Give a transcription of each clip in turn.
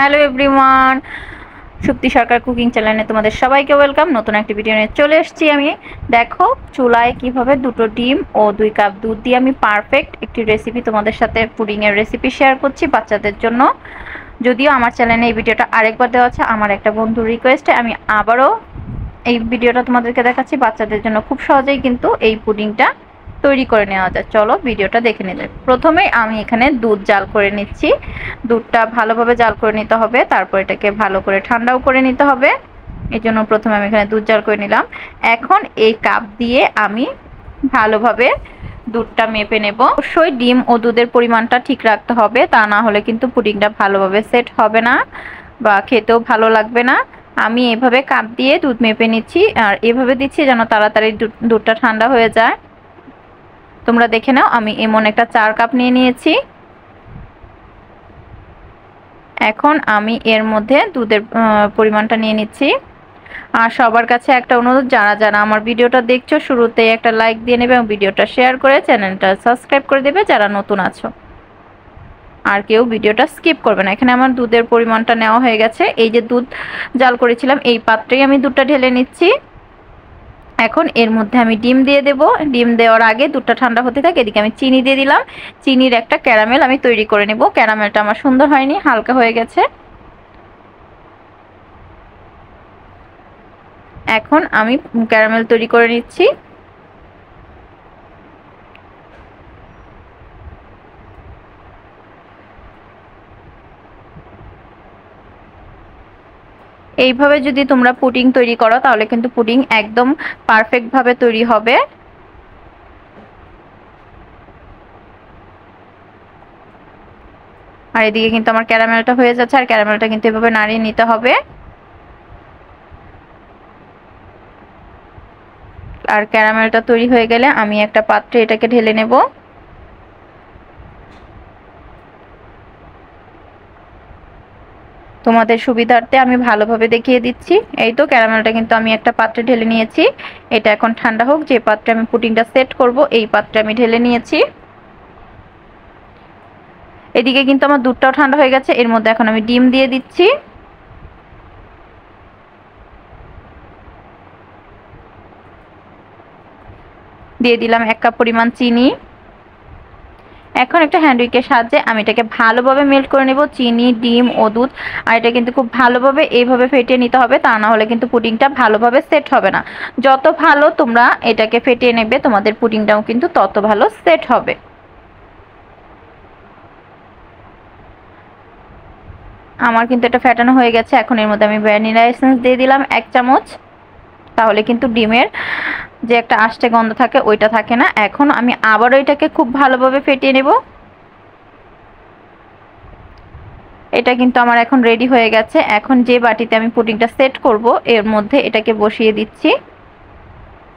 Hello everyone, শক্তি সরকার cooking চ্যানেলে তোমাদের সবাইকে ওয়েলকাম। নতুন একটি ভিডিও নিয়ে চলে এসেছি আমি। দেখো চুলায় কিভাবে 2টো ডিম ও 2 কাপ দুধ দিয়ে আমি পারফেক্ট একটি রেসিপি তোমাদের সাথে পুডিংয়ের রেসিপি শেয়ার করছি বাচ্চাদের জন্য। যদিও আমার চ্যানেলে এই ভিডিওটা আরেকবার দেওয়া আছে, আমার একটা বন্ধুর রিকোয়েস্টে আমি আবারও এই ভিডিওটা তোমাদেরকে দেখাচ্ছি। বাচ্চাদের জন্য খুব সহজেই কিন্তু এই পুডিংটা তৈরি করে নেওয়া যায়। চলো ভিডিওটা দেখে নিতে। প্রথমে আমি এখানে দুধ জাল করে নিচ্ছি। দুধটা ভালোভাবে জাল করে নিতে হবে, তারপর এটাকে ভালো করে ঠান্ডাও করে নিতে হবে। এই জন্য প্রথমে আমি এখানে দুধ জাল করে নিলাম। এখন এই কাপ দিয়ে আমি ভালোভাবে দুধটা মেপে নেব। অবশ্যই ডিম ও দুধের পরিমাণটা ঠিক রাখতে হবে, তা না হলে কিন্তু পুডিংটা ভালোভাবে সেট হবে না বা খেতেও ভালো লাগবে না। আমি এভাবে কাপ দিয়ে দুধ মেপে নিচ্ছি, আর এভাবে দিচ্ছি যেন তাড়াতাড়ি দুধটা ঠান্ডা হয়ে যায়। তোমরা দেখে নাও, আমি এমন একটা 4 কাপ নিয়ে নিয়েছি। এখন আমি এর মধ্যে দুধের পরিমাণটা নিয়ে নিচ্ছি। আর সবার কাছে একটা অনুরোধ, যারা যারা আমার ভিডিওটা দেখছো শুরুতেই একটা লাইক দিয়ে নেবে এবং ভিডিওটা শেয়ার করে চ্যানেলটা সাবস্ক্রাইব করে দেবে যারা নতুন আছো। আর কেউ ভিডিওটা স্কিপ করবে না। এখানে আমার দুধের পরিমাণটা নেওয়া হয়ে গেছে। এই যে দুধ জাল করেছিলাম এই পাত্রেই আমি দুধটা ঢেলে নিচ্ছি। এখন এর মধ্যে আমি ডিম দিয়ে দেব। ডিম দেওয়ার আগে দুধটা ঠান্ডা হতে থাকে, এদিকে আমি চিনি দিয়ে দিলাম। চিনির একটা ক্যারামেল আমি তৈরি করে নেব। ক্যারামেলটা আমার সুন্দর হয়নি, হালকা হয়ে গেছে। এখন আমি ক্যারামেল তৈরি করে নিচ্ছি। এইভাবে যদি তোমরা পুডিং তৈরি করো তাহলে কিন্তু পুডিং একদম পারফেক্ট ভাবে তৈরি হবে। আর এদিকে কিন্তু আমার ক্যারামেলটা হয়ে যাচ্ছে, আর ক্যারামেলটা কিন্তু এভাবে নাড়িয়ে নিতে হবে। আর ক্যারামেলটা তৈরি হয়ে গেলে আমি একটা পাত্রে এটাকে ঢেলে নেব। তোমাদের সুবিধার্থে আমি ভালোভাবে দেখিয়ে দিচ্ছি। এই তো ক্যারামেলটা কিন্তু আমি একটা পাত্রে ঢেলে নিয়েছি। এটা এখন ঠান্ডা হোক। যে পাত্রে আমি পুডিংটা সেট করব এই পাত্রে আমি ঢেলে নিয়েছি। এদিকে কিন্তু আমার দুধটাও ঠান্ডা হয়ে গেছে। এর মধ্যে এখন আমি ডিম দিয়ে দিচ্ছি। দিয়ে দিলাম 1 কাপ পরিমাণ চিনি। এখন একটা হ্যান্ড উইকের সাহায্যে আমি এটাকে ভালোভাবে মেল্ট করে নেব, চিনি, ডিম ও দুধ। আর এটা কিন্তু খুব ভালোভাবে এইভাবে ফেটিয়ে নিতে হবে, তা না হলে কিন্তু পুডিংটা ভালোভাবে সেট হবে না। যত ভালো তোমরা এটাকে ফেটিয়ে নেবে তোমাদের পুডিংটাও কিন্তু তত ভালো সেট হবে। আমার কিন্তু এটা ফেটানো হয়ে গেছে। এখন এর মধ্যে আমি ভ্যানিলা এসেন্স দিয়ে দিলাম 1 চামচ। তাহলে কিন্তু ডিমের যে একটা আষ্টে গন্ধ থাকে ওইটা থাকে না। এখন আমি আবারও এটাকে খুব ভালোভাবে ফেটিয়ে নেব। এটা কিন্তু আমার এখন রেডি হয়ে গেছে। এখন যে বাটিতে আমি পুডিংটা সেট করব এর মধ্যে এটাকে বসিয়ে দিচ্ছি,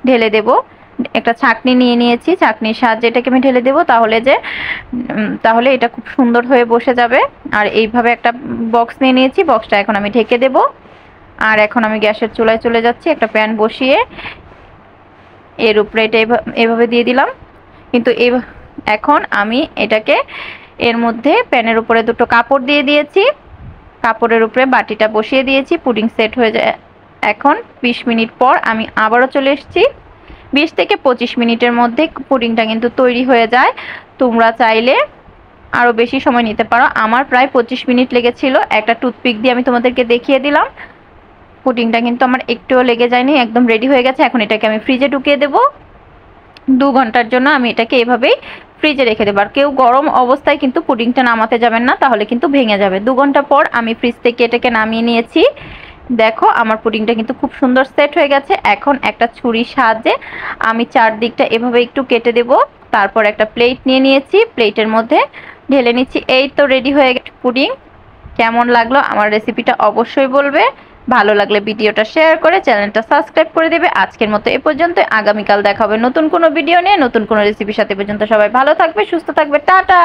ঢেলে দেব। একটা ছাঁকনি নিয়ে নিয়েছি, ছাঁকনির সাহায্যে এটাকে আমি ঢেলে দেব, তাহলে এটা খুব সুন্দর হয়ে বসে যাবে। আর এইভাবে একটা বক্স নিয়ে নিয়েছি, বক্সটা এখন আমি ঢেকে দেব। আর এখন আমি গ্যাসের চুলায় চলে যাচ্ছি। একটা প্যান বসিয়ে এর উপরে এটা এভাবে দিয়ে দিলাম। কিন্তু এখন আমি এটাকে এর মধ্যে প্যানের উপরে 2টো কাপড় দিয়ে দিয়েছি। কাপড়ের উপরে বাটিটা বসিয়ে দিয়েছি। পুডিং সেট হয়ে যায়। এখন 20 মিনিট পর আমি আবারও চলে এসেছি। 20 থেকে 25 মিনিটের মধ্যে পুডিংটা কিন্তু তৈরি হয়ে যায়। তোমরা চাইলে আরও বেশি সময় নিতে পারো। আমার প্রায় 25 মিনিট লেগেছিল। একটা টুথপিক দিয়ে আমি তোমাদেরকে দেখিয়ে দিলাম। পুডিংটা কিন্তু আমার একটুও লেগে যায়নি, একদম রেডি হয়ে গেছে। এখন এটাকে আমি ফ্রিজে ঢুকিয়ে দেব। 2 ঘন্টার জন্য আমি এটাকে এভাবেই ফ্রিজে রেখে দেবো। আর কেউ গরম অবস্থায় কিন্তু পুডিংটা নামাতে যাবেন না, তাহলে কিন্তু ভেঙে যাবে। 2 ঘন্টা পর আমি ফ্রিজ থেকে এটাকে নামিয়ে নিয়েছি। দেখো আমার পুডিংটা কিন্তু খুব সুন্দর সেট হয়ে গেছে। এখন একটা ছুরির সাহায্যে আমি চারদিকটা এভাবে একটু কেটে দেব। তারপর একটা প্লেট নিয়ে নিয়েছি, প্লেটের মধ্যে ঢেলে নিচ্ছি। এই তো রেডি হয়ে গেছে পুডিং। কেমন লাগলো আমার রেসিপিটা অবশ্যই বলবে। ভালো লাগলে ভিডিওটা শেয়ার করে চ্যানেলটা সাবস্ক্রাইব করে দেবে। আজকের মতো এ পর্যন্ত। আগামীকাল দেখা হবে নতুন কোনো ভিডিও নিয়ে, নতুন কোনো রেসিপির সাথে। পর্যন্ত সবাই ভালো থাকবে, সুস্থ থাকবে। টাটা।